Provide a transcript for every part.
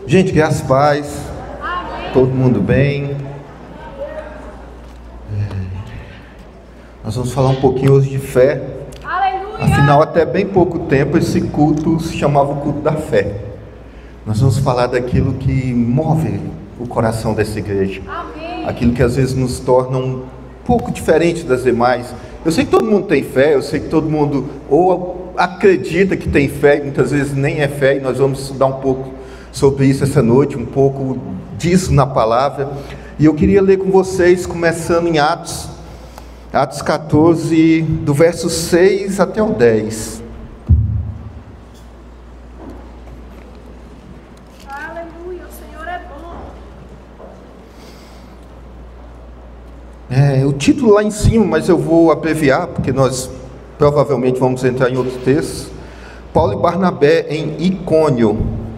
Gente, graças a paz, todo mundo bem? Nós vamos falar um pouquinho hoje de fé. Aleluia! Afinal, até bem pouco tempo esse culto se chamava o culto da fé. Nós vamos falar daquilo que move o coração dessa igreja. Amém. Aquilo que às vezes nos torna um pouco diferente das demais. Eu sei que todo mundo tem fé, eu sei que todo mundo ou acredita que tem fé e muitas vezes nem é fé, e nós vamos estudar um pouco sobre isso essa noite, um pouco disso na palavra. E eu queria ler com vocês, começando em Atos 14, do verso 6 até o 10. Aleluia, o Senhor é bom. O título lá em cima, mas eu vou abreviar, porque nós provavelmente vamos entrar em outros textos. Paulo e Barnabé em Icônio,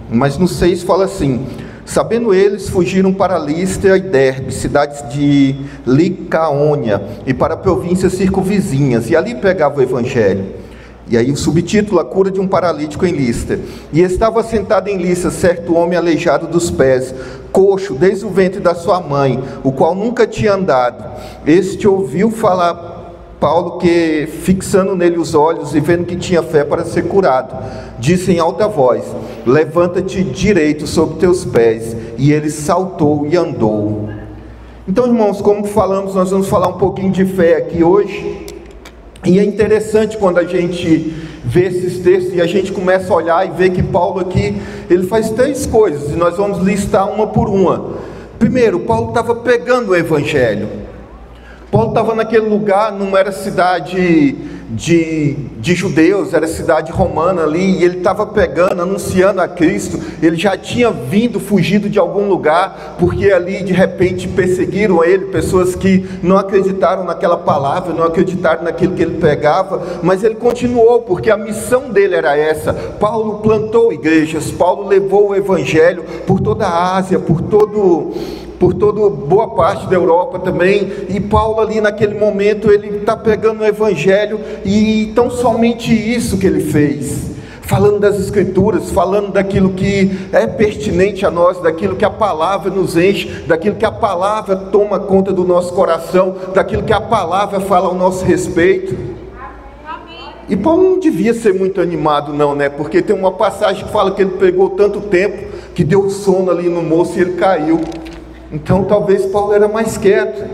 mas no 6 fala assim: sabendo eles, fugiram para Listra e Derbe, cidades de Licaônia, e para províncias circunvizinhas, e ali pregavam o evangelho. E aí o subtítulo: a cura de um paralítico em Listra. E estava sentado em Listra certo homem aleijado dos pés, coxo desde o ventre da sua mãe, o qual nunca tinha andado. Este ouviu falar Paulo, que fixando nele os olhos e vendo que tinha fé para ser curado, disse em alta voz: levanta-te direito sobre teus pés. E ele saltou e andou. Então, irmãos, como falamos, nós vamos falar um pouquinho de fé aqui hoje. E é interessante quando a gente vê esses textos e a gente começa a olhar e ver que Paulo aqui, ele faz três coisas, e nós vamos listar uma por uma. Primeiro, Paulo estava pregando o evangelho. Paulo estava naquele lugar, não era cidade de judeus, era cidade romana ali, e ele estava pregando, anunciando a Cristo. Ele já tinha fugido de algum lugar, porque ali de repente perseguiram ele, pessoas que não acreditaram naquela palavra, não acreditaram naquilo que ele pregava, mas ele continuou, porque a missão dele era essa. Paulo plantou igrejas, Paulo levou o evangelho por toda a Ásia, por toda boa parte da Europa também, e Paulo ali naquele momento, ele está pregando o evangelho, e tão somente isso que ele fez, falando das escrituras, falando daquilo que é pertinente a nós, daquilo que a palavra nos enche, daquilo que a palavra toma conta do nosso coração, daquilo que a palavra fala ao nosso respeito. E Paulo não devia ser muito animado não, né? Porque tem uma passagem que fala que ele pregou tanto tempo, que deu sono ali no moço e ele caiu. Então talvez Paulo era mais quieto,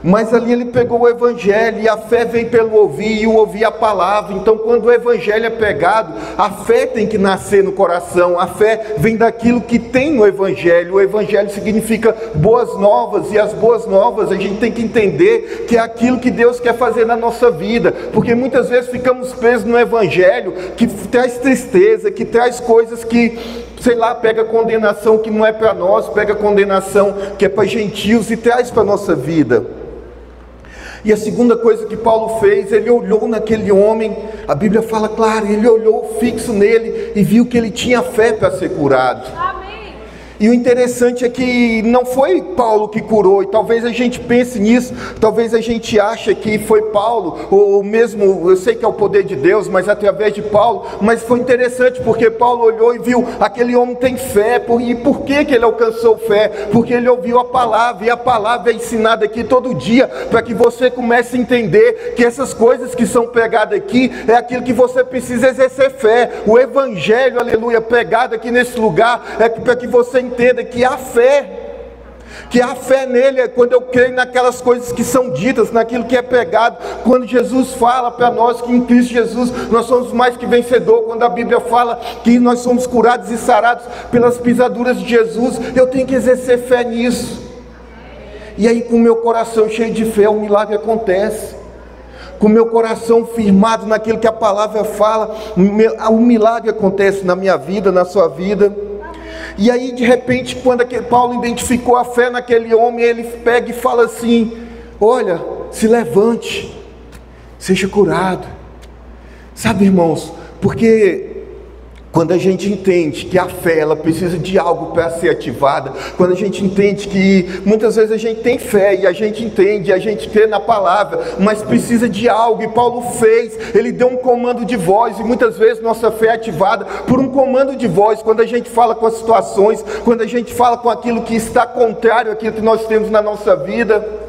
mas ali ele pegou o evangelho, e a fé vem pelo ouvir, e o ouvir a palavra. Então quando o evangelho é pregado, a fé tem que nascer no coração, a fé vem daquilo que tem no evangelho. O evangelho significa boas novas, e as boas novas a gente tem que entender que é aquilo que Deus quer fazer na nossa vida, porque muitas vezes ficamos presos no evangelho, que traz tristeza, que traz coisas que, sei lá, pega condenação que não é para nós, pega condenação que é para gentios e traz para a nossa vida. E a segunda coisa que Paulo fez, ele olhou naquele homem, a Bíblia fala claro, ele olhou fixo nele e viu que ele tinha fé para ser curado. E o interessante é que não foi Paulo que curou, e talvez a gente pense nisso, talvez a gente ache que foi Paulo, ou mesmo, eu sei que é o poder de Deus, mas através de Paulo. Mas foi interessante porque Paulo olhou e viu, aquele homem tem fé. E por que ele alcançou fé? Porque ele ouviu a palavra, e a palavra é ensinada aqui todo dia, para que você comece a entender que essas coisas que são pregadas aqui, é aquilo que você precisa exercer fé. O evangelho, aleluia, pregado aqui nesse lugar, é para que você entenda que a fé nele é quando eu creio naquelas coisas que são ditas, naquilo que é pregado. Quando Jesus fala para nós que em Cristo Jesus nós somos mais que vencedor, quando a Bíblia fala que nós somos curados e sarados pelas pisaduras de Jesus, eu tenho que exercer fé nisso. E aí, com o meu coração cheio de fé, o milagre acontece. Com o meu coração firmado naquilo que a palavra fala, o milagre acontece na minha vida, na sua vida. E aí de repente, quando Paulo identificou a fé naquele homem, ele pega e fala assim: olha, se levante, seja curado. Sabe, irmãos, porque Quando a gente entende que a fé, ela precisa de algo para ser ativada, quando a gente entende que muitas vezes a gente tem fé e a gente entende, a gente crê na palavra, mas precisa de algo, e Paulo fez, ele deu um comando de voz, e muitas vezes nossa fé é ativada por um comando de voz, quando a gente fala com as situações, quando a gente fala com aquilo que está contrário àquilo que nós temos na nossa vida.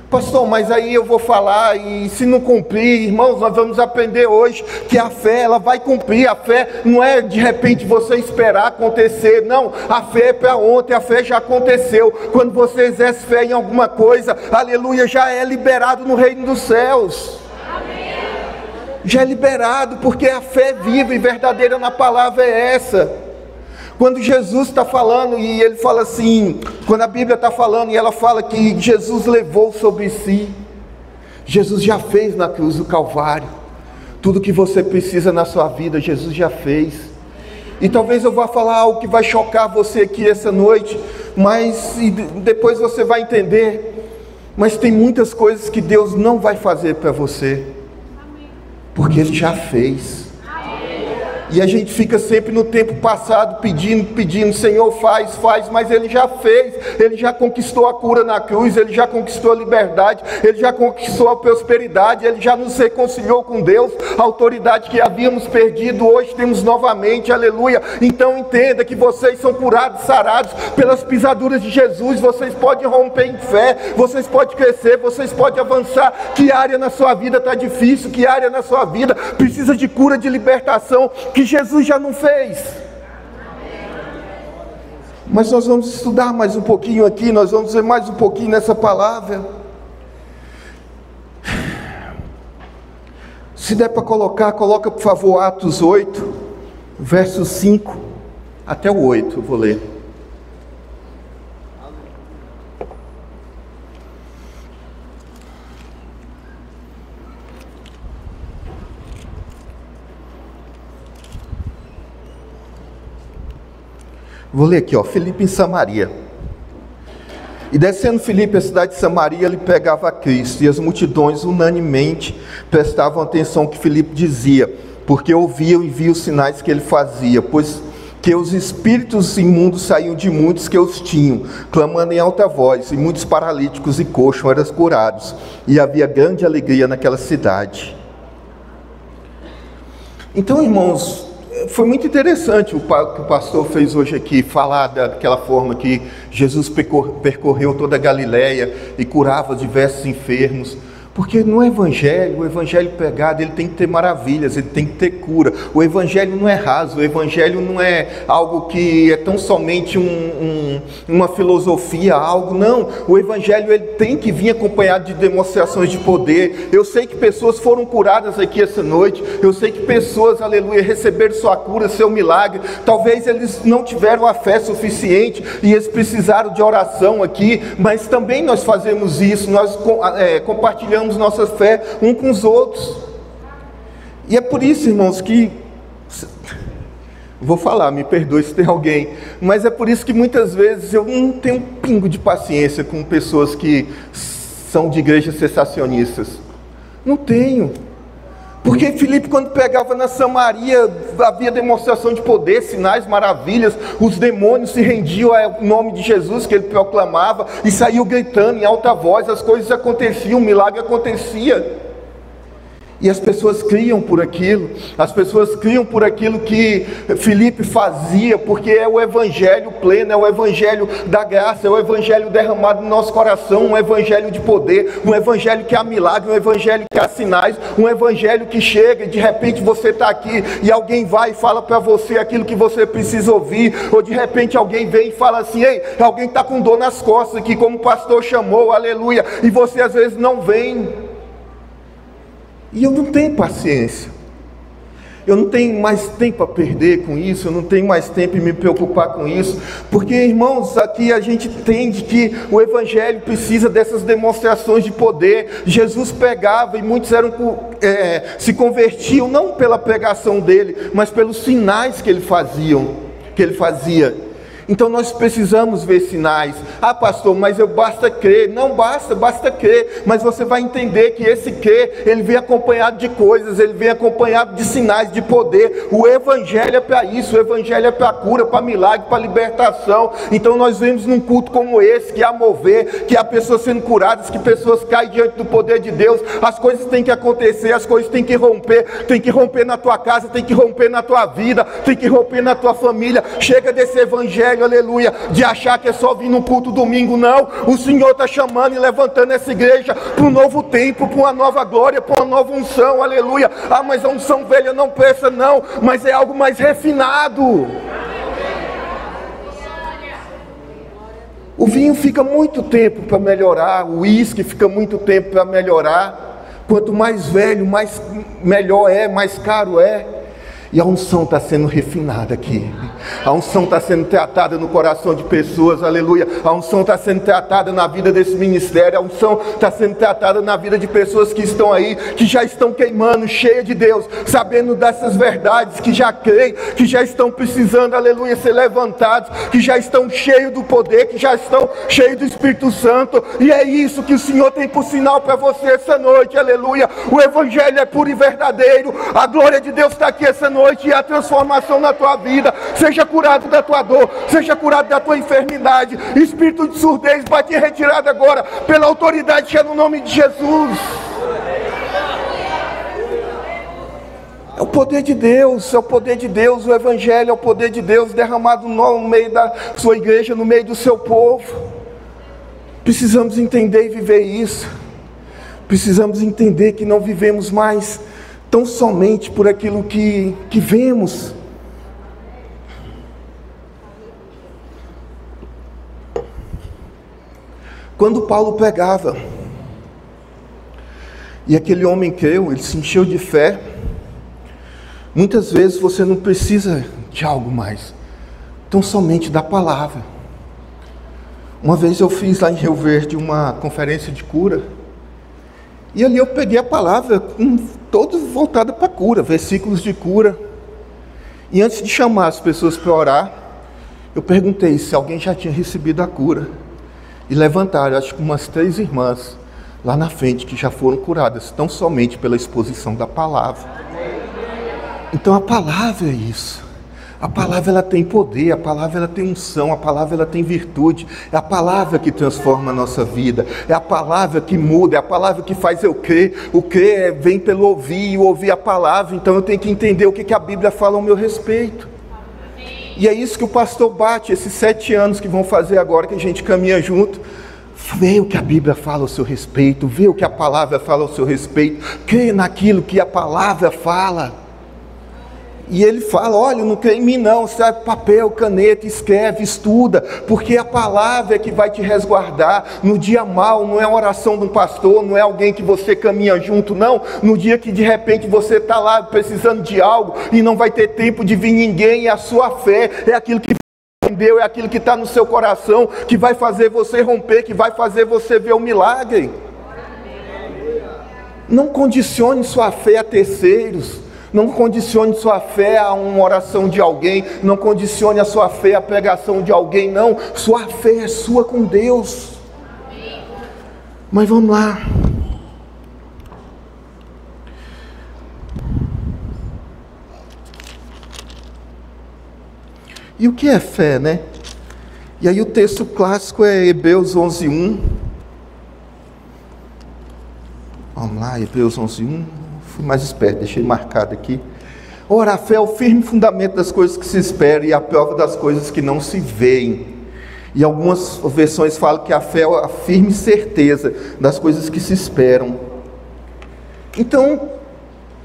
Pastor, mas aí eu vou falar e se não cumprir, irmãos, nós vamos aprender hoje que a fé, ela vai cumprir. A fé não é de repente você esperar acontecer, não, a fé é para ontem, a fé já aconteceu. Quando você exerce fé em alguma coisa, aleluia, já é liberado no reino dos céus. Amém. Já é liberado, porque a fé viva e verdadeira na palavra é essa. Quando Jesus está falando e ele fala assim, quando a Bíblia está falando e ela fala que Jesus levou sobre si, Jesus já fez na cruz do Calvário, tudo que você precisa na sua vida, Jesus já fez. E talvez eu vá falar algo que vai chocar você aqui essa noite, mas depois você vai entender, mas tem muitas coisas que Deus não vai fazer para você, porque Ele já fez. E a gente fica sempre no tempo passado pedindo, Senhor, faz, mas Ele já fez, Ele já conquistou a cura na cruz, Ele já conquistou a liberdade, Ele já conquistou a prosperidade, Ele já nos reconciliou com Deus, a autoridade que havíamos perdido, hoje temos novamente, aleluia. Então entenda que vocês são curados, sarados pelas pisaduras de Jesus, vocês podem romper em fé, vocês podem crescer, vocês podem avançar. Que área na sua vida está difícil, que área na sua vida precisa de cura, de libertação, que Jesus já não fez. Mas nós vamos estudar mais um pouquinho aqui, nós vamos ver mais um pouquinho nessa palavra. Se der para coloca por favor Atos 8, versos 5 até o 8, eu vou ler. Vou ler aqui, Filipe em Samaria. E descendo Filipe à cidade de Samaria, ele pregava a Cristo, e as multidões unanimemente prestavam atenção ao que Filipe dizia, porque ouviam e viam os sinais que ele fazia, pois que os espíritos imundos saíam de muitos que os tinham, clamando em alta voz, e muitos paralíticos e coxos eram curados, e havia grande alegria naquela cidade. Então, irmãos, foi muito interessante o que o pastor fez hoje aqui, falar daquela forma que Jesus percorreu toda a Galileia e curava diversos enfermos, porque no Evangelho, o Evangelho pregado, ele tem que ter maravilhas, ele tem que ter cura. O Evangelho não é raso, o Evangelho não é algo que é tão somente uma filosofia, algo, não. O Evangelho, ele tem que vir acompanhado de demonstrações de poder. Eu sei que pessoas foram curadas aqui essa noite, eu sei que pessoas, aleluia, receberam sua cura, seu milagre. Talvez eles não tiveram a fé suficiente e eles precisaram de oração aqui, mas também nós fazemos isso, nós compartilhamos nossa fé um com os outros. E é por isso, irmãos, que vou falar, me perdoe se tem alguém, mas é por isso que muitas vezes eu não tenho um pingo de paciência com pessoas que são de igrejas cessacionistas. Não tenho. Porque Filipe, quando pregava na Samaria, havia demonstração de poder, sinais, maravilhas, os demônios se rendiam ao nome de Jesus que ele proclamava e saíam gritando em alta voz, as coisas aconteciam, o milagre acontecia. E as pessoas criam por aquilo, as pessoas criam por aquilo que Filipe fazia, porque é o Evangelho pleno, é o Evangelho da graça, é o Evangelho derramado no nosso coração, um Evangelho de poder, um Evangelho que há milagre, um Evangelho que há sinais, um Evangelho que chega e de repente você está aqui e alguém vai e fala para você aquilo que você precisa ouvir, ou de repente alguém vem e fala assim, ei, alguém está com dor nas costas aqui, como o pastor chamou, aleluia, e você às vezes não vem. E eu não tenho paciência, eu não tenho mais tempo a perder com isso, eu não tenho mais tempo em me preocupar com isso, porque, irmãos, aqui a gente entende que o Evangelho precisa dessas demonstrações de poder. Jesus pregava e muitos se convertiam, não pela pregação dele, mas pelos sinais que ele fazia. Então nós precisamos ver sinais. Ah, pastor, mas basta crer. Não basta crer. Mas você vai entender que esse crer, ele vem acompanhado de coisas, ele vem acompanhado de sinais, de poder. O Evangelho é para isso, o Evangelho é para cura, para milagre, para libertação. Então nós vemos num culto como esse, que há mover, que há pessoas sendo curadas, que pessoas caem diante do poder de Deus. As coisas têm que acontecer, as coisas têm que romper na tua casa, tem que romper na tua vida, tem que romper na tua família. Chega desse Evangelho, aleluia, de achar que é só vir no culto domingo. Não, o Senhor está chamando e levantando essa igreja para um novo tempo, para uma nova glória, para uma nova unção, aleluia. Ah, mas a unção velha não presta, não, mas é algo mais refinado. O vinho fica muito tempo para melhorar, o uísque fica muito tempo para melhorar. Quanto mais velho, melhor é, mais caro é. E a unção está sendo refinada aqui. A unção está sendo tratada no coração de pessoas, aleluia. A unção está sendo tratada na vida desse ministério. A unção está sendo tratada na vida de pessoas que estão aí, que já estão queimando, cheia de Deus, sabendo dessas verdades, que já creem, que já estão precisando, aleluia, ser levantados, que já estão cheios do poder, que já estão cheios do Espírito Santo. E é isso que o Senhor tem por sinal para você essa noite, aleluia. O Evangelho é puro e verdadeiro. A glória de Deus está aqui essa noite, e a transformação na tua vida. Seja curado da tua dor, seja curado da tua enfermidade. Espírito de surdez, bate em retirada agora, pela autoridade que é no nome de Jesus. É o poder de Deus, é o poder de Deus. O Evangelho é o poder de Deus derramado no meio da sua igreja, no meio do seu povo. Precisamos entender e viver isso. Precisamos entender que não vivemos mais tão somente por aquilo que vemos. Quando Paulo pregava, e aquele homem creu, ele se encheu de fé, muitas vezes você não precisa de algo mais, tão somente da palavra. Uma vez eu fiz lá em Rio Verde uma conferência de cura, e ali eu peguei a palavra toda voltada para cura, versículos de cura. E antes de chamar as pessoas para orar, eu perguntei se alguém já tinha recebido a cura. E levantaram, acho que umas 3 irmãs lá na frente que já foram curadas, tão somente pela exposição da palavra. Então a palavra é isso. A palavra ela tem poder, a palavra ela tem unção, a palavra ela tem virtude. É a palavra que transforma a nossa vida, é a palavra que muda, é a palavra que faz eu crer. O crer vem pelo ouvir, e o ouvir a palavra. Então eu tenho que entender o que a Bíblia fala ao meu respeito. E é isso que o pastor bate, esses 7 anos que vão fazer agora, que a gente caminha junto. Vê o que a Bíblia fala ao seu respeito, vê o que a palavra fala ao seu respeito, crê naquilo que a palavra fala. E ele fala, olha, não crê em mim não, sabe, papel, caneta, escreve, estuda, porque a palavra é que vai te resguardar no dia mau. Não é a oração de um pastor, não é alguém que você caminha junto, não. No dia que de repente você está lá precisando de algo e não vai ter tempo de vir ninguém, e a sua fé é aquilo que entendeu, é aquilo que está no seu coração, que vai fazer você romper, que vai fazer você ver o milagre. Não condicione sua fé a terceiros. Não condicione sua fé a uma oração de alguém. Não condicione a sua fé à pregação de alguém, não. Sua fé é sua com Deus. Mas vamos lá. E o que é fé, né? E aí o texto clássico é Hebreus 11:1. Vamos lá, Hebreus 11:1. Fui mais esperto, deixei marcado aqui. Ora, a fé é o firme fundamento das coisas que se esperam e a prova das coisas que não se veem. E algumas versões falam que a fé é a firme certeza das coisas que se esperam. Então,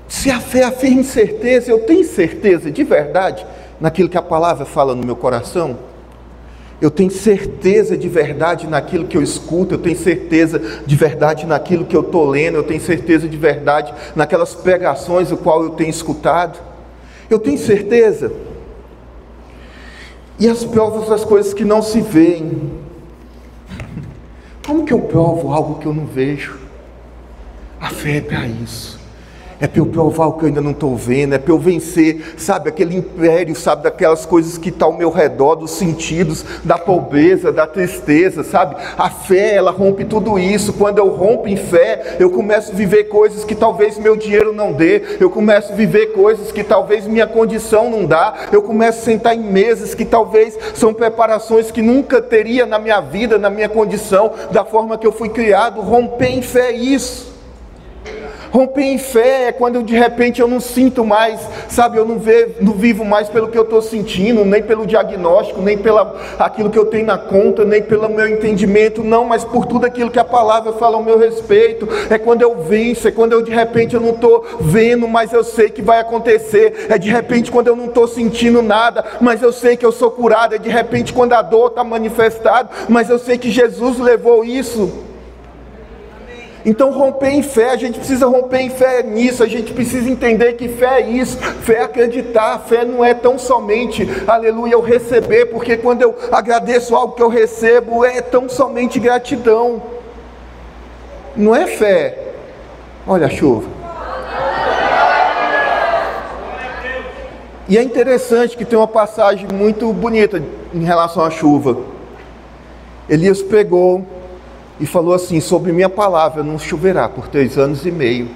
se a fé é a firme certeza, eu tenho certeza de verdade naquilo que a palavra fala no meu coração? Eu tenho certeza de verdade naquilo que eu escuto, eu tenho certeza de verdade naquilo que eu estou lendo, eu tenho certeza de verdade naquelas pregações o qual eu tenho escutado. Eu tenho certeza. E as provas das coisas que não se veem. Como que eu provo algo que eu não vejo? A fé é para isso. é para eu provar o que eu ainda não estou vendo, é para eu vencer, sabe, aquele império, sabe, daquelas coisas que estão ao meu redor, dos sentidos, da pobreza, da tristeza, sabe? A fé, ela rompe tudo isso. Quando eu rompo em fé, eu começo a viver coisas que talvez meu dinheiro não dê, eu começo a viver coisas que talvez minha condição não dá, eu começo a sentar em mesas que talvez são preparações que nunca teria na minha vida, na minha condição, da forma que eu fui criado. Romper em fé é isso. Romper em fé é quando de repente eu não sinto mais, sabe, eu não vivo mais pelo que eu estou sentindo, nem pelo diagnóstico, nem pelo aquilo que eu tenho na conta, nem pelo meu entendimento, não, mas por tudo aquilo que a palavra fala ao meu respeito. É quando eu venço, é quando eu de repente eu não estou vendo, mas eu sei que vai acontecer. É de repente quando eu não estou sentindo nada, mas eu sei que eu sou curado. É de repente quando a dor está manifestada, mas eu sei que Jesus levou isso. Então romper em fé, a gente precisa romper em fé nisso, a gente precisa entender que fé é isso, fé é acreditar, fé não é tão somente, aleluia, eu receber, porque quando eu agradeço algo que eu recebo, é tão somente gratidão, não é fé. Olha a chuva. E é interessante que tem uma passagem muito bonita em relação à chuva. Elias pegou e falou assim: sobre minha palavra não choverá por 3 anos e meio.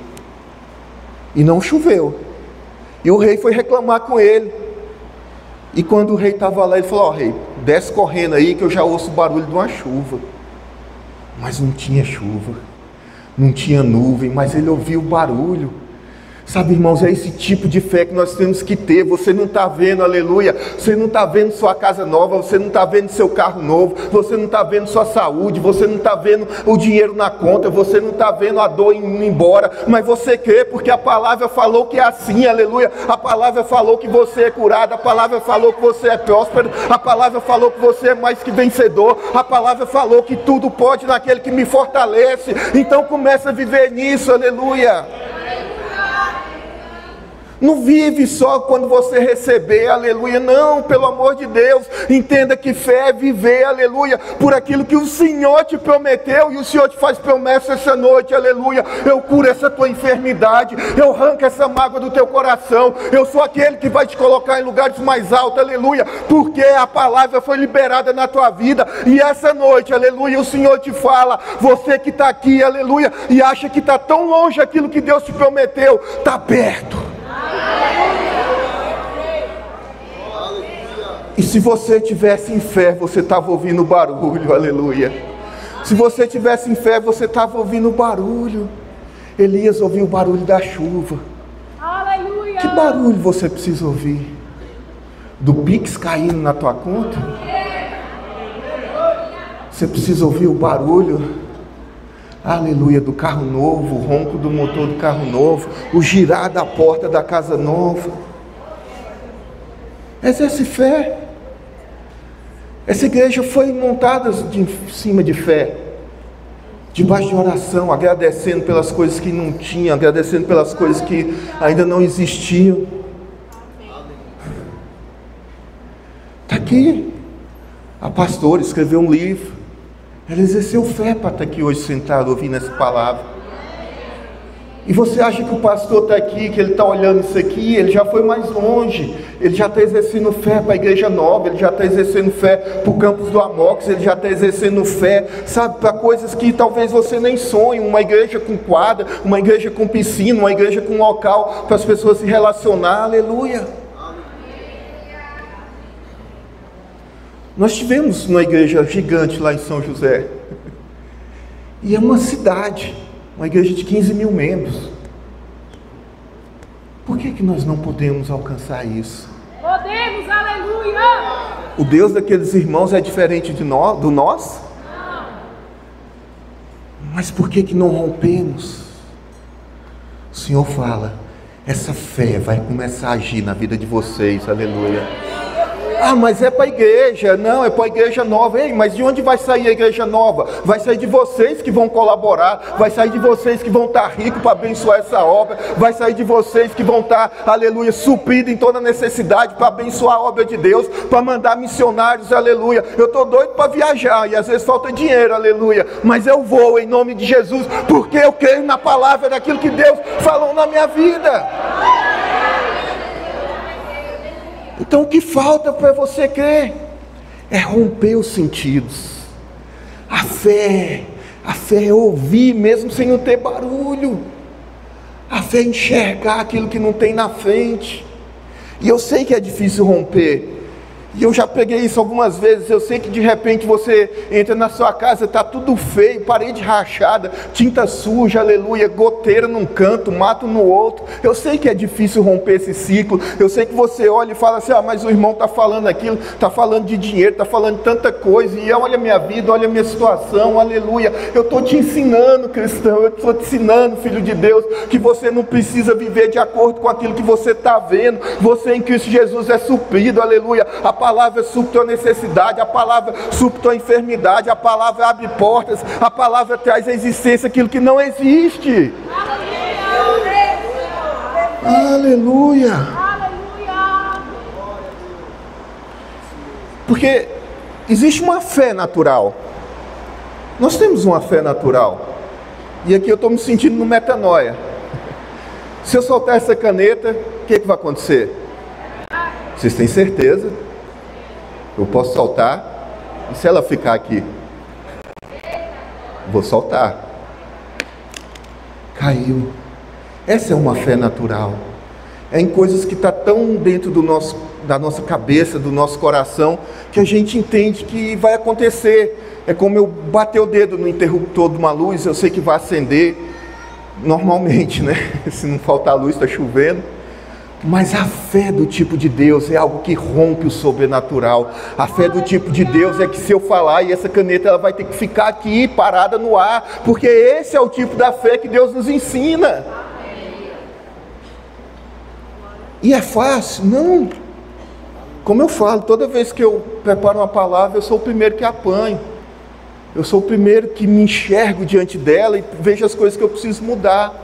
E não choveu. E o rei foi reclamar com ele. E quando o rei estava lá, ele falou: ó, rei, desce correndo aí que eu já ouço o barulho de uma chuva. Mas não tinha chuva, não tinha nuvem, mas ele ouviu o barulho. Sabe, irmãos, é esse tipo de fé que nós temos que ter. Você não está vendo, aleluia, você não está vendo sua casa nova, você não está vendo seu carro novo, você não está vendo sua saúde, você não está vendo o dinheiro na conta, você não está vendo a dor indo embora, mas você crê porque a palavra falou que é assim, aleluia. A palavra falou que você é curado, a palavra falou que você é próspero, a palavra falou que você é mais que vencedor, a palavra falou que tudo pode naquele que me fortalece. Então começa a viver nisso, aleluia. Não vive só quando você receber, aleluia, não, pelo amor de Deus, entenda que fé é viver, aleluia, por aquilo que o Senhor te prometeu, e o Senhor te faz promessa essa noite, aleluia. Eu curo essa tua enfermidade, eu arranco essa mágoa do teu coração, eu sou aquele que vai te colocar em lugares mais altos, aleluia, porque a palavra foi liberada na tua vida, e essa noite, aleluia, o Senhor te fala, você que está aqui, aleluia, e acha que está tão longe aquilo que Deus te prometeu, está perto. E se você tivesse em fé, você estava ouvindo o barulho, aleluia. Se você tivesse em fé, você estava ouvindo o barulho. Elias ouviu o barulho da chuva. Aleluia. Que barulho você precisa ouvir? Do Pix caindo na tua conta? Você precisa ouvir o barulho, aleluia, do carro novo, o ronco do motor do carro novo, o girar da porta da casa nova. Exerce fé. Essa igreja foi montada em cima de fé, debaixo de oração, agradecendo pelas coisas que não tinha, agradecendo pelas coisas que ainda não existiam. Está aqui, a pastora escreveu um livro, ela exerceu fé para estar aqui hoje sentado ouvindo essa palavra. E você acha que o pastor está aqui, que ele está olhando isso aqui, ele já foi mais longe, ele já está exercendo fé para a igreja nova, ele já está exercendo fé para o campus do Amox, ele já está exercendo fé, sabe, para coisas que talvez você nem sonhe, uma igreja com quadra, uma igreja com piscina, uma igreja com local para as pessoas se relacionar, aleluia. Nós tivemos uma igreja gigante lá em São José, e é uma cidade, uma igreja de 15 mil membros. Por que nós não podemos alcançar isso? Podemos, aleluia! O Deus daqueles irmãos é diferente do nosso? Não. Mas por que não rompemos? O Senhor fala, essa fé vai começar a agir na vida de vocês, aleluia. Ah, mas é para a igreja. Não, é para a igreja nova. Ei, mas de onde vai sair a igreja nova? Vai sair de vocês que vão colaborar, vai sair de vocês que vão estar ricos para abençoar essa obra, vai sair de vocês que vão estar, aleluia, suprido em toda necessidade para abençoar a obra de Deus, para mandar missionários, aleluia. Eu estou doido para viajar e às vezes falta dinheiro, aleluia, mas eu vou em nome de Jesus, porque eu creio na palavra daquilo que Deus falou na minha vida. Então o que falta para você crer é romper os sentidos. A fé é ouvir mesmo sem não ter barulho. A fé é enxergar aquilo que não tem na frente. E eu sei que é difícil romper. E eu já peguei isso algumas vezes. Eu sei que de repente você entra na sua casa, está tudo feio, parede rachada, tinta suja, aleluia, goteira num canto, mato no outro. Eu sei que é difícil romper esse ciclo. Eu sei que você olha e fala assim, ah, mas o irmão está falando aquilo, está falando de dinheiro, está falando de tanta coisa, e olha a minha vida, olha a minha situação, aleluia. Eu estou te ensinando, cristão, eu estou te ensinando, filho de Deus, que você não precisa viver de acordo com aquilo que você está vendo. Você em Cristo Jesus é suprido, aleluia. A palavra supre tua necessidade, a palavra supre tua enfermidade, a palavra abre portas, a palavra traz à existência aquilo que não existe. Aleluia! Aleluia! Porque existe uma fé natural. Nós temos uma fé natural. E aqui eu estou me sentindo no metanoia. Se eu soltar essa caneta, o que vai acontecer? Vocês têm certeza? Eu posso soltar, e se ela ficar aqui? Vou soltar. Caiu. Essa é uma fé natural. É em coisas que está tão dentro da nossa cabeça, do nosso coração, que a gente entende que vai acontecer. É como eu bater o dedo no interruptor de uma luz, eu sei que vai acender. Normalmente, né? Se não faltar luz, está chovendo. Mas a fé do tipo de Deus é algo que rompe o sobrenatural. A fé do tipo de Deus é que se eu falar e essa caneta ela vai ter que ficar aqui parada no ar, porque esse é o tipo da fé que Deus nos ensina. E é fácil? Não. Como eu falo, toda vez que eu preparo uma palavra, eu sou o primeiro que apanho. Eu sou o primeiro que me enxergo diante dela e vejo as coisas que eu preciso mudar.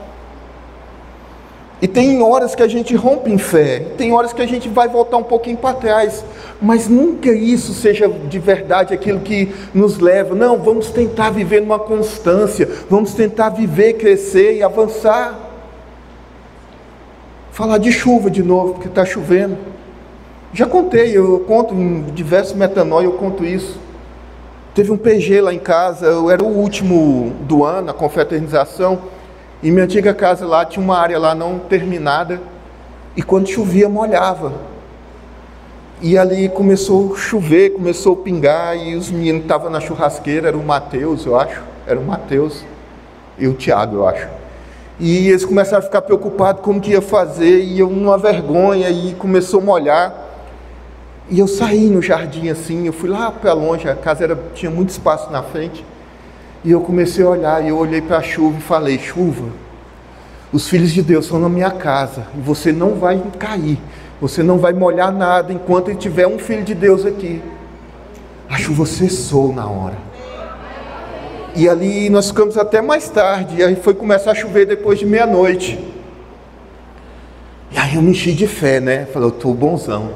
E tem horas que a gente rompe em fé, tem horas que a gente vai voltar um pouquinho para trás, mas nunca isso seja de verdade aquilo que nos leva. Não, vamos tentar viver numa constância, vamos tentar viver, crescer e avançar. Falar de chuva de novo, porque está chovendo. Já contei, eu conto em diversos metanoia, eu conto isso. Teve um PG lá em casa, eu era o último do ano, a confraternização. E minha antiga casa lá tinha uma área lá não terminada, e quando chovia molhava. E ali começou a chover, começou a pingar, e os meninos estavam na churrasqueira, era o Mateus, eu acho, era o Mateus e o Tiago, eu acho. E eles começaram a ficar preocupados como que ia fazer, e eu numa vergonha, e começou a molhar. E eu saí no jardim assim, eu fui lá para longe, a casa tinha muito espaço na frente. E eu comecei a olhar, e eu olhei para a chuva e falei, chuva, os filhos de Deus estão na minha casa, e você não vai cair, você não vai molhar nada, enquanto ele tiver um filho de Deus aqui. A chuva cessou na hora. E ali nós ficamos até mais tarde, e aí foi começar a chover depois de meia-noite. E aí eu me enchi de fé, né, falei, eu estou bonzão.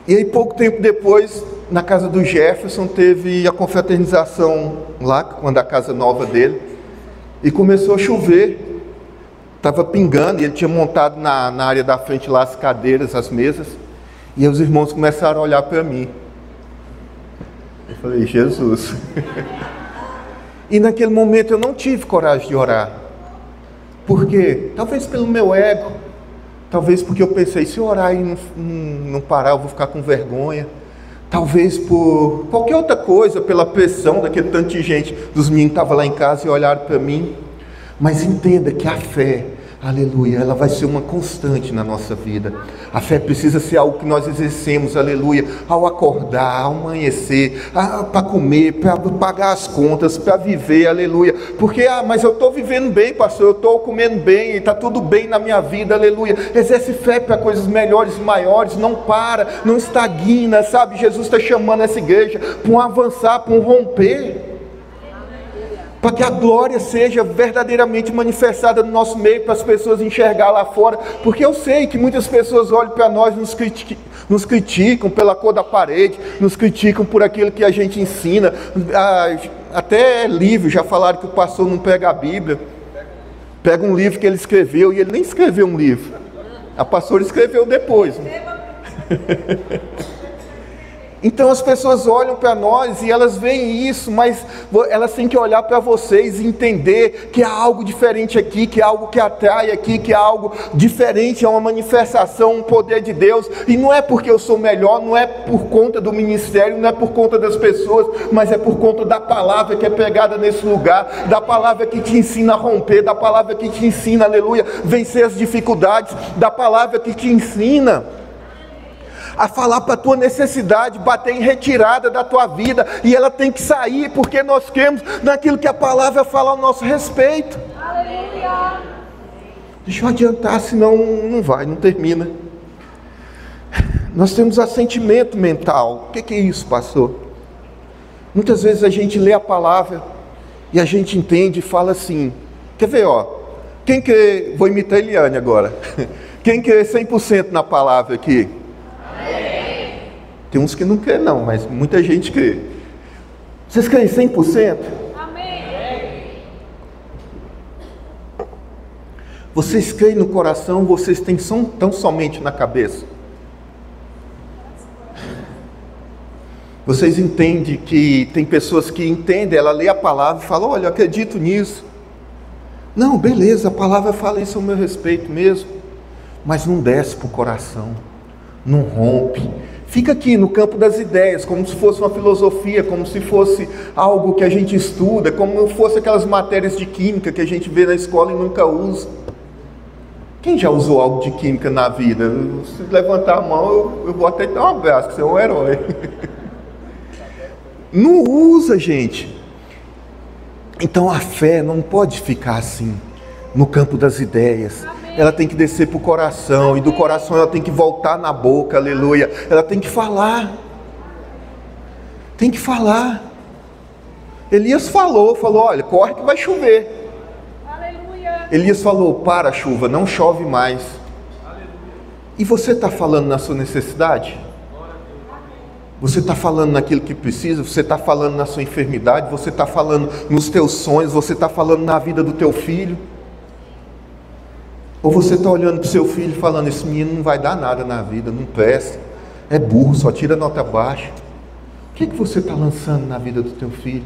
E aí pouco tempo depois, na casa do Jefferson, teve a confraternização lá, quando a casa nova dele, e começou a chover, estava pingando, e ele tinha montado na área da frente lá as cadeiras, as mesas, e os irmãos começaram a olhar para mim. Eu falei, Jesus. E naquele momento eu não tive coragem de orar. Por quê? Talvez pelo meu ego, talvez porque eu pensei, se eu orar e não parar, eu vou ficar com vergonha. Talvez por qualquer outra coisa, pela pressão daquele tanto de gente, dos meninos que estavam lá em casa e olharam para mim. Mas entenda que a fé aleluia, ela vai ser uma constante na nossa vida. A fé precisa ser algo que nós exercemos, aleluia, ao acordar, ao amanhecer, para comer, para pagar as contas, para viver, aleluia. Porque, mas eu estou vivendo bem, pastor, eu estou comendo bem, está tudo bem na minha vida, aleluia. Exerce fé para coisas melhores e maiores, não para, não estagna, sabe? Jesus está chamando essa igreja para um avançar, para um romper, para que a glória seja verdadeiramente manifestada no nosso meio, para as pessoas enxergar lá fora, porque eu sei que muitas pessoas olham para nós e nos criticam pela cor da parede, nos criticam por aquilo que a gente ensina, até livro, já falaram que o pastor não pega a Bíblia, pega um livro que ele escreveu, e ele nem escreveu um livro, a pastora escreveu depois, né? Então as pessoas olham para nós e elas veem isso, mas elas têm que olhar para vocês e entender que há algo diferente aqui, que há algo que atrai aqui, que há algo diferente, é uma manifestação, um poder de Deus, e não é porque eu sou melhor, não é por conta do ministério, não é por conta das pessoas, mas é por conta da palavra que é pregada nesse lugar, da palavra que te ensina a romper, da palavra que te ensina, aleluia, vencer as dificuldades, da palavra que te ensina a falar para a tua necessidade, bater em retirada da tua vida, e ela tem que sair, porque nós cremos naquilo que a palavra fala ao nosso respeito. Aleluia. Deixa eu adiantar, senão não termina. Nós temos assentimento mental. O que é isso, pastor? Muitas vezes a gente lê a palavra e a gente entende e fala assim, quer ver, quem crê, vou imitar a Eliane agora, quem crê 100% na palavra aqui? Tem uns que não crê não, mas muita gente crê. Vocês creem 100%? Amém. Vocês creem no coração, vocês tão somente na cabeça? Vocês entendem que tem pessoas que entendem, ela lê a palavra e fala, olha, eu acredito nisso. Não, beleza, a palavra fala isso ao meu respeito mesmo, mas não desce para o coração, não rompe. Fica aqui no campo das ideias, como se fosse uma filosofia, como se fosse algo que a gente estuda, como se fosse aquelas matérias de química que a gente vê na escola e nunca usa. Quem já usou algo de química na vida? Se levantar a mão, eu vou até dar um abraço, que você é um herói. Não usa, gente. Então a fé não pode ficar assim, no campo das ideias. Ela tem que descer para o coração, e do coração ela tem que voltar na boca, aleluia. Ela tem que falar. Tem que falar. Elias falou, olha, corre que vai chover. Aleluia. Elias falou, para a chuva, não chove mais. E você está falando na sua necessidade? Você está falando naquilo que precisa? Você está falando na sua enfermidade? Você está falando nos teus sonhos? Você está falando na vida do teu filho? Ou você está olhando para o seu filho e falando, esse menino não vai dar nada na vida, não presta, é burro, só tira nota baixa. O que você está lançando na vida do teu filho?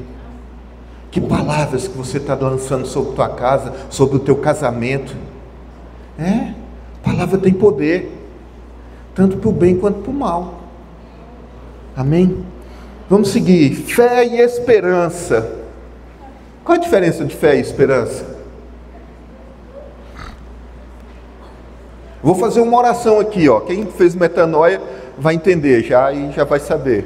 Que palavras que você está lançando sobre a tua casa, sobre o teu casamento? A palavra tem poder, tanto para o bem quanto para o mal. Amém? Vamos seguir, fé e esperança. Qual a diferença de fé e esperança? Vou fazer uma oração aqui, quem fez metanoia vai entender já e já vai saber.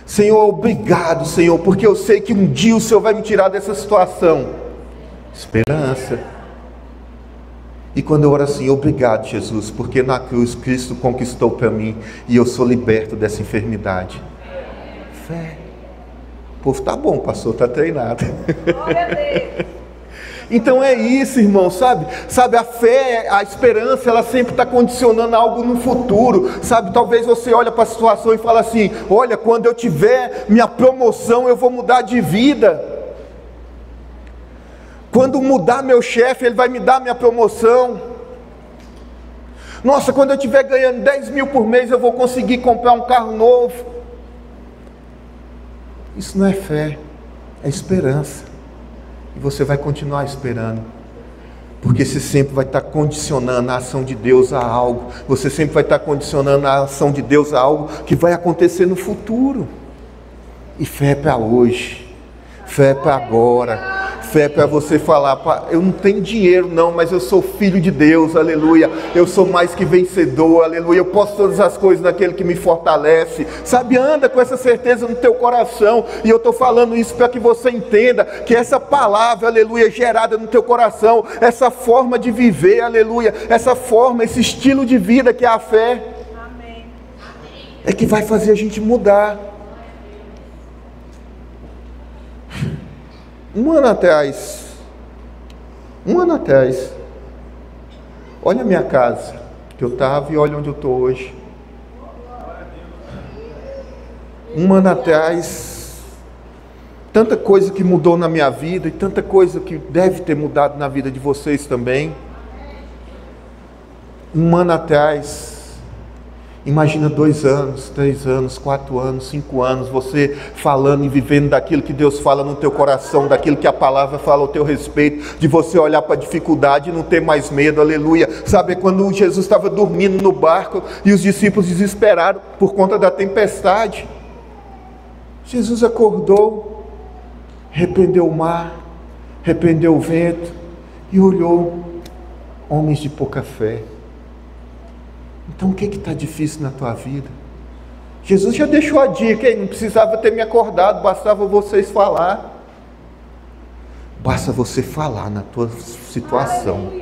Senhor, obrigado, Senhor, porque eu sei que um dia o Senhor vai me tirar dessa situação. Esperança. E quando eu oro assim, obrigado, Jesus, porque na cruz Cristo conquistou para mim e eu sou liberto dessa enfermidade. Fé. O povo tá bom, pastor, tá treinado. Glória a Deus. Então é isso, irmão, sabe, a fé, a esperança, ela sempre está condicionando algo no futuro, sabe, talvez você olhe para a situação e fala assim, olha, quando eu tiver minha promoção, eu vou mudar de vida, quando mudar meu chefe, ele vai me dar minha promoção, nossa, quando eu estiver ganhando 10 mil por mês, eu vou conseguir comprar um carro novo. Isso não é fé, é esperança. E você vai continuar esperando, porque você sempre vai estar condicionando a ação de Deus a algo, você sempre vai estar condicionando a ação de Deus a algo que vai acontecer no futuro. E fé é para hoje, fé é para agora, Fé para você falar: eu não tenho dinheiro não, mas eu sou filho de Deus, aleluia. Eu sou mais que vencedor, aleluia. Eu posso todas as coisas naquele que me fortalece. Sabe, anda com essa certeza no teu coração. E eu estou falando isso para que você entenda que essa palavra, aleluia, gerada no teu coração, essa forma de viver, aleluia, essa forma, esse estilo de vida que é a fé, é que vai fazer a gente mudar. Um ano atrás, olha a minha casa que eu estava e olha onde eu estou hoje. Um ano atrás, tanta coisa que mudou na minha vida e tanta coisa que deve ter mudado na vida de vocês também. Um ano atrás, imagina 2 anos, 3 anos, 4 anos, 5 anos, você falando e vivendo daquilo que Deus fala no teu coração, daquilo que a palavra fala ao teu respeito, de você olhar para a dificuldade e não ter mais medo, aleluia. Sabe, quando Jesus estava dormindo no barco e os discípulos desesperaram por conta da tempestade, Jesus acordou, repreendeu o mar, repreendeu o vento e olhou: homens de pouca fé. Então o que está difícil na tua vida? Jesus já deixou a dica, hein? Não precisava ter me acordado, bastava vocês falar. Basta você falar na tua situação.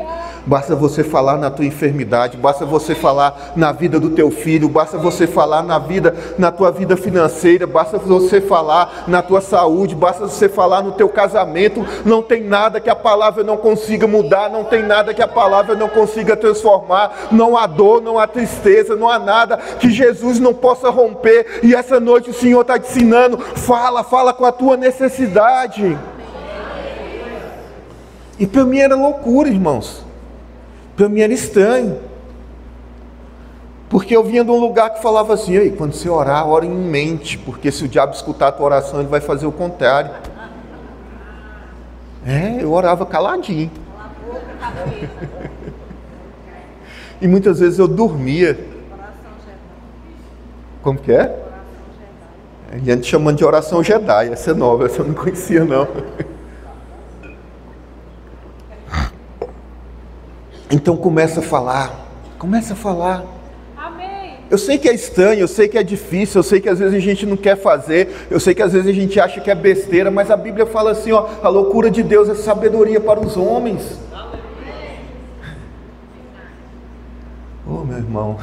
Basta você falar na tua enfermidade, basta você falar na vida do teu filho, basta você falar na tua vida financeira, basta você falar na tua saúde, basta você falar no teu casamento. Não tem nada que a palavra não consiga mudar, não tem nada que a palavra não consiga transformar. Não há dor, não há tristeza, não há nada que Jesus não possa romper. E essa noite o Senhor está te ensinando: fala com a tua necessidade. E para mim era loucura, irmãos. Para mim era estranho, porque eu vinha de um lugar que falava assim: ei, quando você orar, ora em mente, porque se o diabo escutar a tua oração, ele vai fazer o contrário. Eu orava caladinho. E muitas vezes eu dormia. Como que é? A gente chamando de oração Jedi. Essa é nova, essa eu não conhecia não. Então começa a falar. Amém. Eu sei que é estranho, eu sei que é difícil, eu sei que às vezes a gente não quer fazer, eu sei que às vezes a gente acha que é besteira, mas a Bíblia fala assim, ó: a loucura de Deus é sabedoria para os homens. Meu irmão,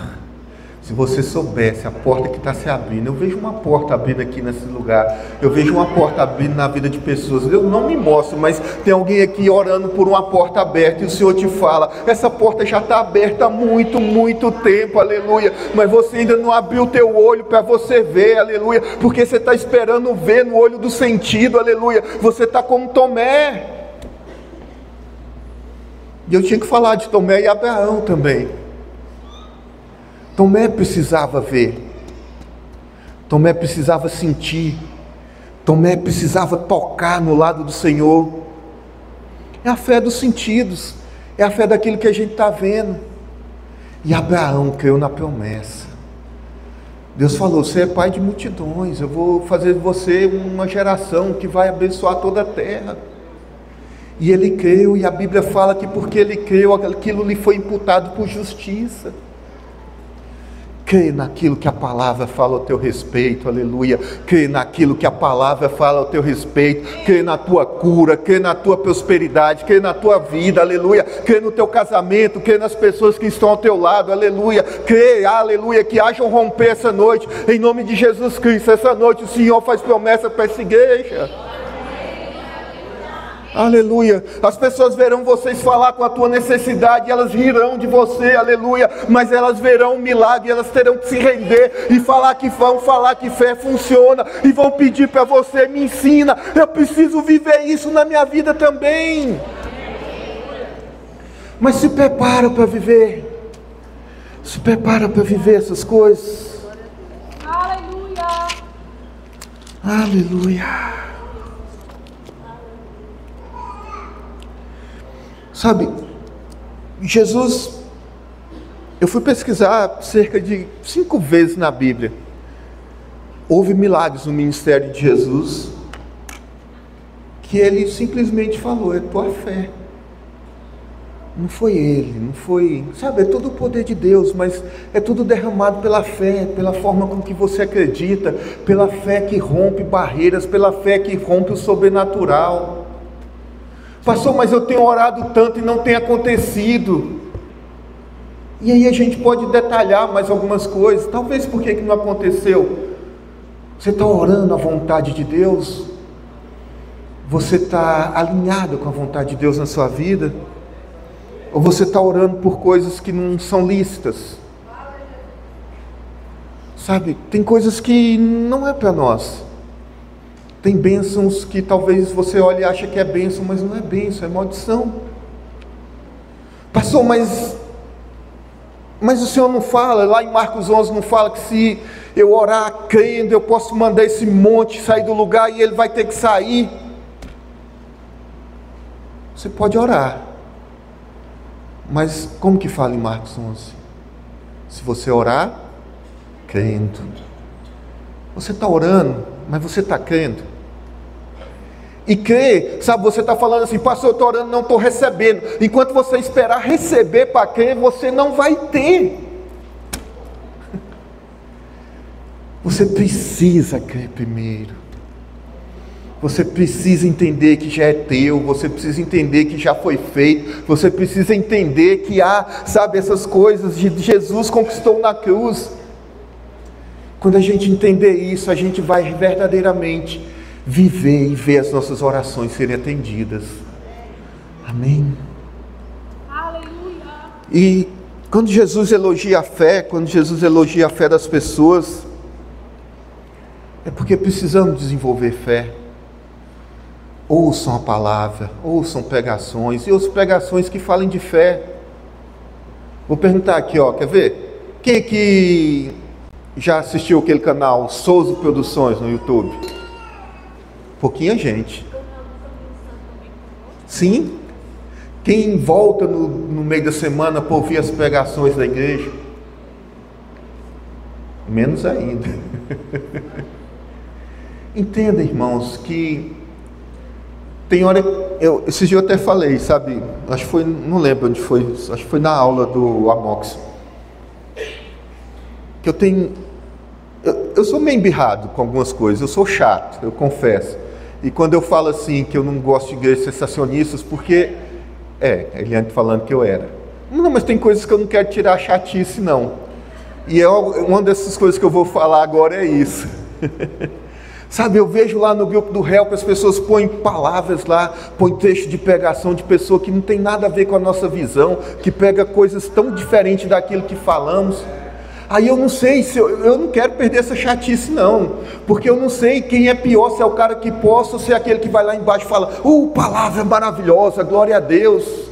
se você soubesse a porta que está se abrindo, eu vejo uma porta abrindo aqui nesse lugar, eu vejo uma porta abrindo na vida de pessoas. Eu não me mostro, mas tem alguém aqui orando por uma porta aberta, e o Senhor te fala: essa porta já está aberta há muito, muito tempo, aleluia, mas você ainda não abriu o teu olho para você ver, aleluia, porque você está esperando ver no olho do sentido, aleluia. Você está como Tomé, e eu tinha que falar de Tomé e Abraão também. Tomé precisava ver, Tomé precisava sentir, Tomé precisava tocar no lado do Senhor. É a fé dos sentidos, é a fé daquilo que a gente está vendo. E Abraão creu na promessa. Deus falou: você é pai de multidões, eu vou fazer de você uma geração que vai abençoar toda a terra. E ele creu, e a Bíblia fala que porque ele creu, aquilo lhe foi imputado por justiça. Crê naquilo que a palavra fala ao teu respeito, aleluia. Crê naquilo que a palavra fala ao teu respeito. Crê na tua cura, crê na tua prosperidade, crê na tua vida, aleluia. Crê no teu casamento, crê nas pessoas que estão ao teu lado, aleluia. Crê, aleluia, que haja um romper essa noite, em nome de Jesus Cristo. Essa noite o Senhor faz promessa para essa igreja. Aleluia. As pessoas verão vocês falar com a tua necessidade, elas rirão de você, aleluia, mas elas verão um milagre, elas terão que se render e falar que fé funciona, e vão pedir para você: me ensina, eu preciso viver isso na minha vida também. Mas se prepara para viver, essas coisas. Aleluia. Sabe, Jesus, eu fui pesquisar cerca de 5 vezes na Bíblia. Houve milagres no ministério de Jesus que ele simplesmente falou: é tua fé. Não foi ele, não foi, sabe, é todo o poder de Deus, mas é tudo derramado pela fé, pela forma com que você acredita, pela fé que rompe barreiras, pela fé que rompe o sobrenatural. Pastor, mas eu tenho orado tanto e não tem acontecido. E aí a gente pode detalhar mais algumas coisas. Talvez por que não aconteceu? Você está orando a vontade de Deus? Você está alinhado com a vontade de Deus na sua vida? Ou você está orando por coisas que não são lícitas? Sabe, tem coisas que não é para nós. Tem bênçãos que talvez você olhe e ache que é bênção, mas não é bênção, é maldição. Pastor, mas o Senhor não fala, lá em Marcos 11 não fala que se eu orar crendo, eu posso mandar esse monte sair do lugar e ele vai ter que sair? Você pode orar, mas como que fala em Marcos 11? Se você orar crendo. Você está orando, mas você está crendo? E crer, sabe, você está falando assim: pastor, eu estou orando, não estou recebendo. Enquanto você esperar receber para crer, você não vai ter. Você precisa crer primeiro. Você precisa entender que já é teu, você precisa entender que já foi feito, você precisa entender que há, sabe, essas coisas de Jesus conquistou na cruz. Quando a gente entender isso, a gente vai verdadeiramente viver e ver as nossas orações serem atendidas. Amém? Aleluia. E quando Jesus elogia a fé, das pessoas, é porque precisamos desenvolver fé. Ouçam a palavra, ouçam pregações, e ouçam pregações que falem de fé. Vou perguntar aqui, quer ver? Quem que já assistiu aquele canal Souza Produções no YouTube? Pouquinha gente. Sim? Quem volta no meio da semana para ouvir as pregações da igreja? Menos ainda. Entenda, irmãos, que tem hora, esses dias eu até falei, sabe, acho que foi, não lembro onde foi, acho que foi na aula do Amox, que eu sou meio embirrado com algumas coisas, eu sou chato, eu confesso, e quando eu falo assim, que eu não gosto de igrejas sensacionistas, porque, Eliane falando que eu era, não, mas tem coisas que eu não quero tirar a chatice não, e uma dessas coisas que eu vou falar agora é isso. Sabe, eu vejo lá no grupo do Help, as pessoas põem palavras lá, põem texto de pregação de pessoa que não tem nada a ver com a nossa visão, que pega coisas tão diferentes daquilo que falamos. Aí eu não sei, eu não quero perder essa chatice não, porque eu não sei quem é pior, se é o cara que posta ou se é aquele que vai lá embaixo e fala: palavra maravilhosa, glória a Deus.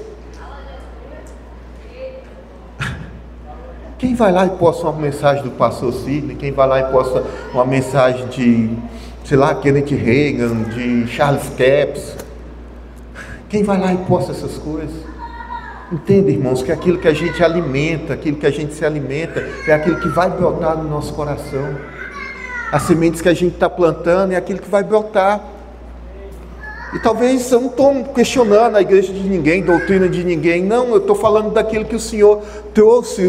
Quem vai lá e posta uma mensagem do pastor Sidney, quem vai lá e posta uma mensagem de, sei lá, Kenneth Reagan, de Charles Capps, quem vai lá e posta essas coisas? Entenda, irmãos, que aquilo que a gente alimenta, aquilo que a gente se alimenta, é aquilo que vai brotar no nosso coração. As sementes que a gente está plantando é aquilo que vai brotar. E talvez eu não estou questionando a igreja de ninguém, doutrina de ninguém, não, eu estou falando daquilo que o Senhor trouxe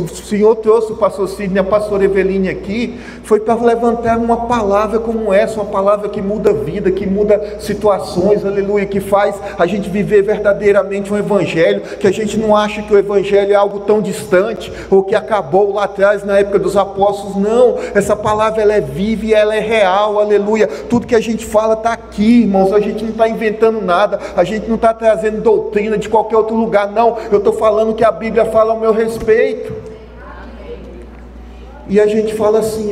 o pastor Sidney, a pastora Eveline aqui, foi para levantar uma palavra como essa, uma palavra que muda a vida, que muda situações, aleluia, que faz a gente viver verdadeiramente um evangelho, que a gente não acha que o evangelho é algo tão distante, ou que acabou lá atrás na época dos apóstolos, não, essa palavra ela é viva e ela é real, aleluia, tudo que a gente fala está aqui, irmãos, a gente não está inventando nada, a gente não está trazendo doutrina de qualquer outro lugar, não, eu estou falando que a Bíblia fala ao meu respeito. E a gente fala assim,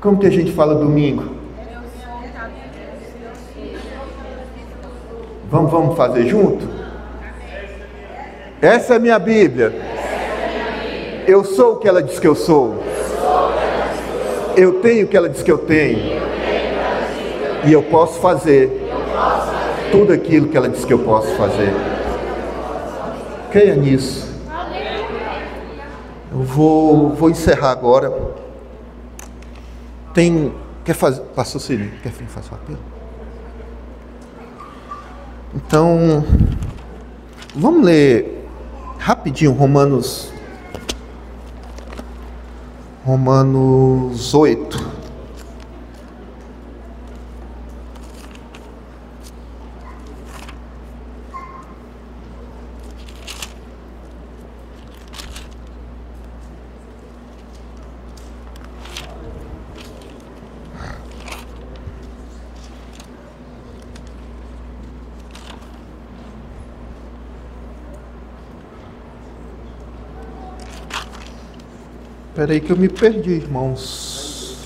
como que a gente fala domingo? Vamos fazer junto? Essa é a minha Bíblia. Eu sou o que ela diz que eu sou. Eu tenho o que ela diz que eu tenho. E eu posso fazer tudo aquilo que ela diz que eu posso fazer. Creia nisso. Eu vou encerrar agora. Quer fazer, pastor Cirilo, quer fazer o apelo? Então, vamos ler rapidinho Romanos 8. Espera aí que eu me perdi, irmãos.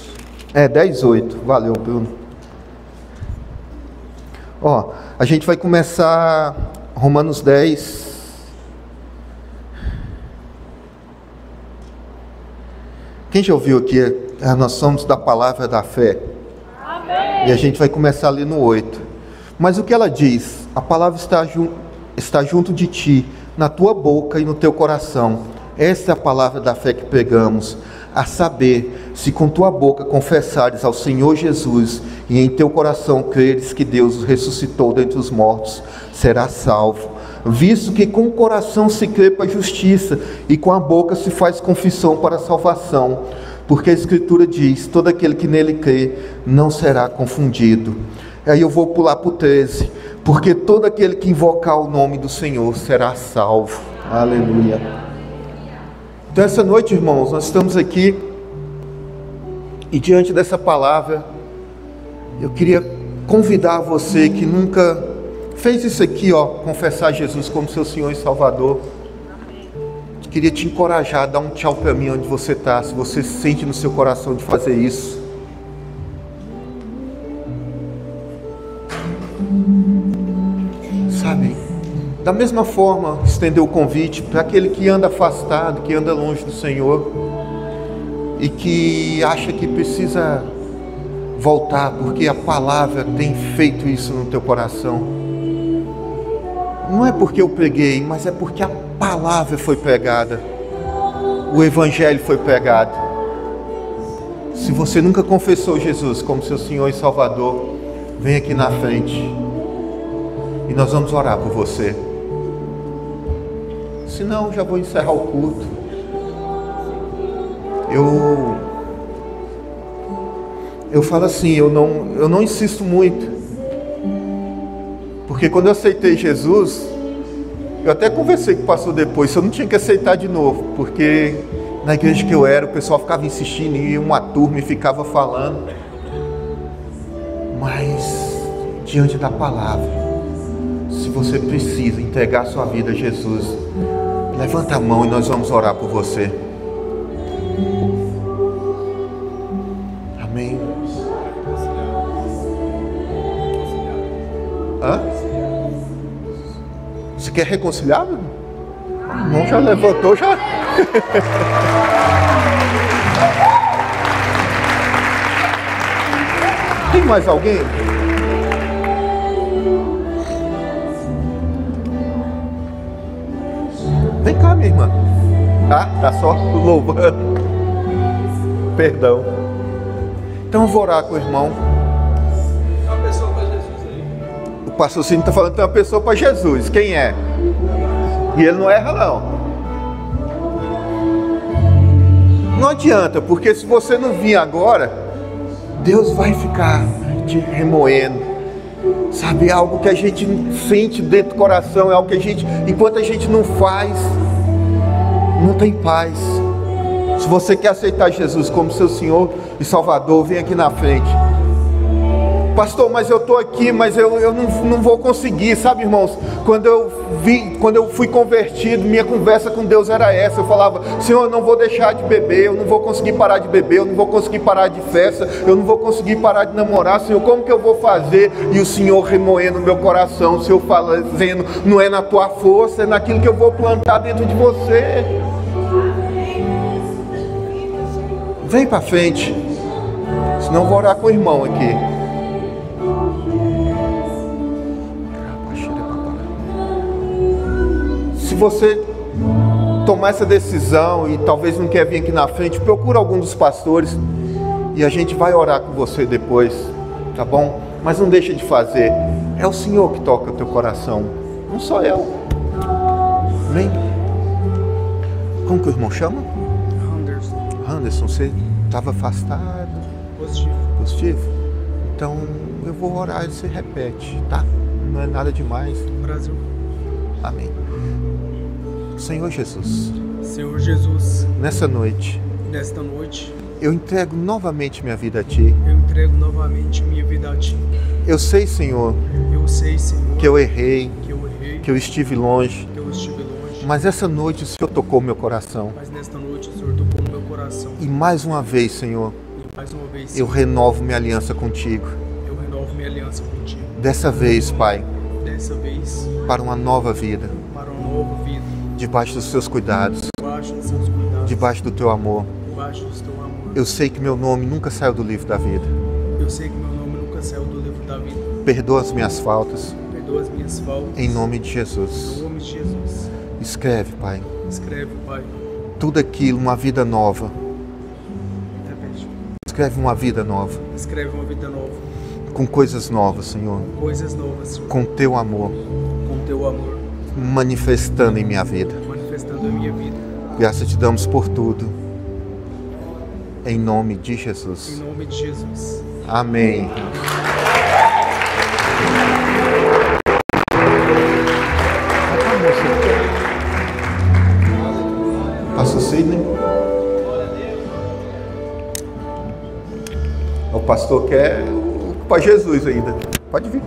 10:8. Valeu, Bruno. Ó, a gente vai começar Romanos 10. Quem já ouviu aqui? Nós somos da palavra da fé. Amém. E a gente vai começar ali no 8. Mas o que ela diz? A palavra está junto de ti, na tua boca e no teu coração. Essa é a palavra da fé que pregamos, a saber, se com tua boca confessares ao Senhor Jesus e em teu coração creres que Deus o ressuscitou dentre os mortos, serás salvo. Visto que com o coração se crê para a justiça e com a boca se faz confissão para a salvação. Porque a Escritura diz, todo aquele que nele crê não será confundido. Aí eu vou pular para o 13. Porque todo aquele que invocar o nome do Senhor será salvo. Aleluia. Então essa noite, irmãos, nós estamos aqui e diante dessa palavra, eu queria convidar você que nunca fez isso aqui, confessar Jesus como seu Senhor e Salvador. Queria te encorajar a dar um tchau para mim onde você está, se você sente no seu coração de fazer isso. Sabe? Da mesma forma, estender o convite para aquele que anda afastado, que anda longe do Senhor e que acha que precisa voltar, porque a palavra tem feito isso no teu coração. Não é porque eu preguei, mas é porque a palavra foi pregada, o Evangelho foi pregado. Se você nunca confessou Jesus como seu Senhor e Salvador, vem aqui na frente e nós vamos orar por você. Senão, já vou encerrar o culto. Eu falo assim, eu não insisto muito. Porque quando eu aceitei Jesus, eu até conversei com o pastor depois, eu não tinha que aceitar de novo, porque na igreja que eu era, o pessoal ficava insistindo, e uma turma e ficava falando. Mas, diante da palavra, se você precisa entregar sua vida a Jesus, levanta a mão e nós vamos orar por você. Amém. Hã? Você quer reconciliar? O irmão já levantou, já. Tem mais alguém? Vem cá, minha irmã. Tá só louvando. Perdão. Então eu vou orar com o irmão. Tem uma pessoa para Jesus aí. O pastor Cínio está falando que tem uma pessoa para Jesus. Quem é? E ele não erra, não. Não adianta, porque se você não vir agora, Deus vai ficar te remoendo. Sabe, é algo que a gente sente dentro do coração, é algo que a gente, enquanto a gente não faz, não tem paz. Se você quer aceitar Jesus como seu Senhor e Salvador, vem aqui na frente. Pastor, mas eu estou aqui, mas eu não vou conseguir, sabe, irmãos? Quando eu fui convertido, minha conversa com Deus era essa. Eu falava, Senhor, eu não vou deixar de beber, eu não vou conseguir parar de beber, eu não vou conseguir parar de festa, eu não vou conseguir parar de namorar. Senhor, como que eu vou fazer? E o Senhor remoendo meu coração, o Senhor dizendo, não é na tua força, é naquilo que eu vou plantar dentro de você. Vem para frente, senão eu vou orar com o irmão aqui. Se você tomar essa decisão e talvez não quer vir aqui na frente, procura algum dos pastores e a gente vai orar com você depois, tá bom? Mas não deixa de fazer. É o Senhor que toca o teu coração, não sou eu. Amém? Como que o irmão chama? Anderson. Anderson, você estava afastado? Positivo. Positivo? Então eu vou orar e você repete, tá? Não é nada demais. Brasil. Amém. Senhor Jesus, Senhor Jesus, nessa noite, nesta noite, eu entrego novamente minha vida a Ti. eu entrego novamente minha vida a Ti. Eu sei, Senhor, Eu sei, Senhor, que eu errei, errei, que eu estive longe, que eu estive longe, mas essa noite o Senhor tocou meu coração. mas nesta noite o Senhor tocou no meu coração. E mais uma vez, Senhor, E mais uma vez, eu Senhor, renovo minha aliança contigo. eu renovo minha aliança contigo. Dessa vez, Pai, Dessa vez, para uma nova vida, para uma nova vida, debaixo dos Seus cuidados, debaixo dos seus cuidados, debaixo do Teu amor. debaixo do teu amor. Eu sei que meu nome nunca saiu do livro da vida. Eu sei que meu nome nunca saiu do livro da vida. Perdoa as minhas faltas, Perdoa as minhas faltas. em nome de Jesus. Em nome de Jesus. Escreve, Pai, Escreve, Pai. tudo aquilo, uma vida nova. Repete. Escreve uma vida nova, Escreve uma vida nova. com coisas novas, Senhor, Coisas novas, Senhor. com Teu amor, Com teu amor. manifestando em minha vida. Manifestando a minha vida. Graças te damos por tudo, em nome de Em Jesus. nome de Jesus. Amém. Pastor Sidney? O pastor quer o para Jesus ainda. Pode vir.